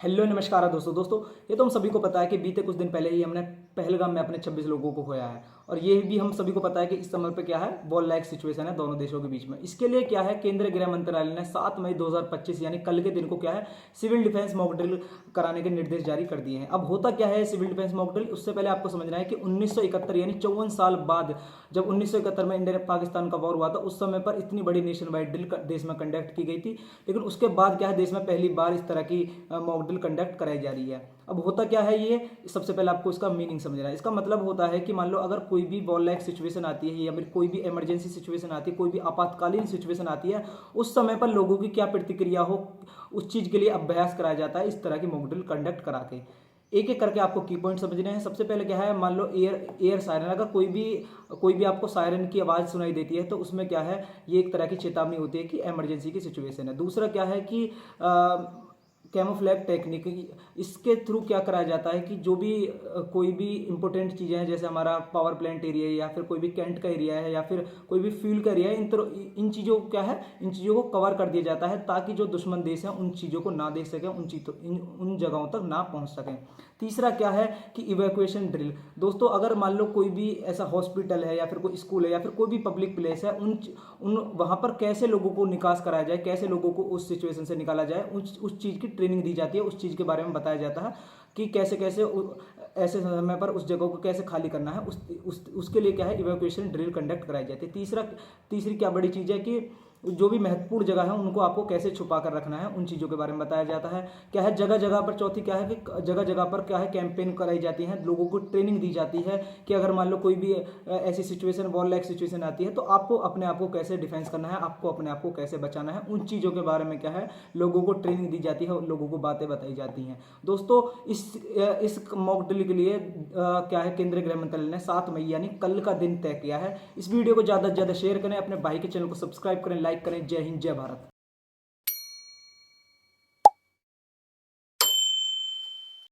Hello नमस्कार दोस्तों ये तो हम सभी को पता है कि बीते कुछ दिन पहले ही हमने पहलगाम में अपने 26 लोगों को खोया है। और ये भी हम सभी को पता है कि इस समय पे क्या है, वॉर लाइक सिचुएशन है दोनों देशों के बीच में। इसके लिए क्या है, केंद्रीय गृह मंत्रालय ने 7 मई 2025 यानी कल के दिन को क्या है, सिविल डिफेंस मॉक ड्रिल कराने के निर्देश जारी कर दिए हैं। अब होता क्या है सिविल डिफेंस मॉक ड्रिल, उससे पहले आपको समझना है कि 1971 यानी 54 साल बाद जब 1971 में इंडिया पाकिस्तान का वॉर हुआ था, उस समय पर इतनी बड़ी नेशन वाइड ड्रिल देश में कंडक्ट की गई थी। लेकिन उसके बाद क्या है, देश में पहली बार इस तरह की मॉक ड्रिल कंडक्ट कराई जा रही है। अब होता क्या है, ये सबसे पहले आपको इसका मीनिंग समझना है। इसका मतलब होता है कि मान लो अगर कोई भी वॉर लाइक सिचुएशन आती है या फिर कोई भी इमरजेंसी सिचुएशन आती है, कोई भी आपातकालीन सिचुएशन आती है, उस समय पर लोगों की क्या प्रतिक्रिया हो, उस चीज के लिए अभ्यास कराया जाता है इस तरह की मॉक ड्रिल कंडक्ट करा के। एक एक करके आपको की पॉइंट समझने हैं। सबसे पहले क्या है, मान लो एयर सायरन, अगर कोई भी आपको सायरन की आवाज़ सुनाई देती है तो उसमें क्या है, ये एक तरह की चेतावनी होती है कि इमरजेंसी की सिचुएशन है। दूसरा क्या है कि कैमोफ्लैग टेक्निक, इसके थ्रू क्या कराया जाता है कि जो भी कोई भी इंपॉर्टेंट चीज़ें हैं, जैसे हमारा पावर प्लांट एरिया है या फिर कोई भी कैंट का एरिया है या फिर कोई भी फ्यूल का एरिया है, इन चीज़ों को क्या है, इन चीज़ों को कवर कर दिया जाता है ताकि जो दुश्मन देश हैं उन चीज़ों को ना देख सकें, उन जगहों तक ना पहुंच सकें। तीसरा क्या है कि इवैक्यूएशन ड्रिल। दोस्तों अगर मान लो कोई भी ऐसा हॉस्पिटल है या फिर कोई स्कूल है या फिर कोई भी पब्लिक प्लेस है, उन वहाँ पर कैसे लोगों को निकास कराया जाए, कैसे लोगों को उस सिचुएशन से निकाला जाए, उस चीज़ की ट्रेनिंग दी जाती है, उस चीज़ के बारे में बताया जाता है कि कैसे कैसे ऐसे समय पर उस जगह को कैसे खाली करना है। उसके लिए क्या है, इवैक्यूएशन ड्रिल कंडक्ट कराई जाती है। तीसरी क्या बड़ी चीज़ है कि जो भी महत्वपूर्ण जगह है उनको आपको कैसे छुपा कर रखना है, उन चीज़ों के बारे में बताया जाता है। क्या है, जगह जगह पर चौथी क्या है कि जगह जगह पर क्या है, कैंपेन कराई जाती है, लोगों को ट्रेनिंग दी जाती है कि अगर मान लो कोई भी ऐसी सिचुएशन, वॉर लाइक सिचुएशन आती है तो आपको अपने आप को कैसे डिफेंस करना है, आपको अपने आप को कैसे बचाना है, उन चीज़ों के बारे में क्या है, लोगों को ट्रेनिंग दी जाती है, लोगों को बातें बताई जाती हैं। दोस्तों इस मॉक ड्रिल के लिए क्या है, केंद्रीय गृह मंत्रालय ने 7 मई यानी कल का दिन तय किया है। इस वीडियो को ज़्यादा से ज़्यादा शेयर करें, अपने भाई के चैनल को सब्सक्राइब करें, लाइक करें। जय हिंद, जय भारत।